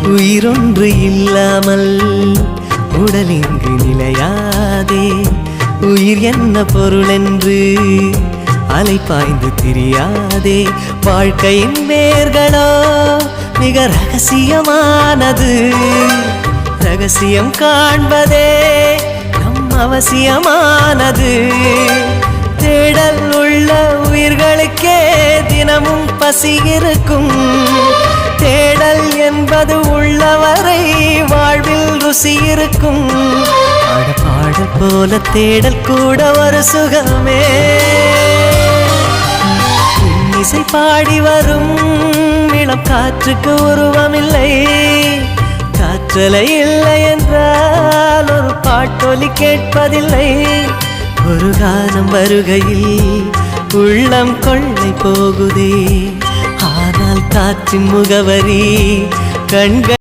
உயிரொன்று இல்லாமல் உடல் இங்கு நிலையாதே. உயிர் என்ன பொருள் என்று அலைப்பாய்ந்து தெரியாதே. வாழ்க்கையின் வேர்களோ மிக ரகசியமானது. ரகசியம் காண்பதே நம் அவசியமானது. தேடல் உள்ள உயிர்களுக்கே தினமும் பசி இருக்கும். தேடல் என்பது உள்ளவரை வாழ்வில் ருசி இருக்கும். பாடல் போல தேடல் கூட ஒரு சுகமே. இசை பாடி வரும் இளம் காற்றுக்கு உருவமில்லை. காற்றலை இல்லை என்றால் ஒரு பாட்டொலி கேட்பதில்லை. ஒரு காலம் வருகையில் உள்ளம் கொள்ளை போகுதே. ஆனால் காற்றின் முகவரி கண்கள்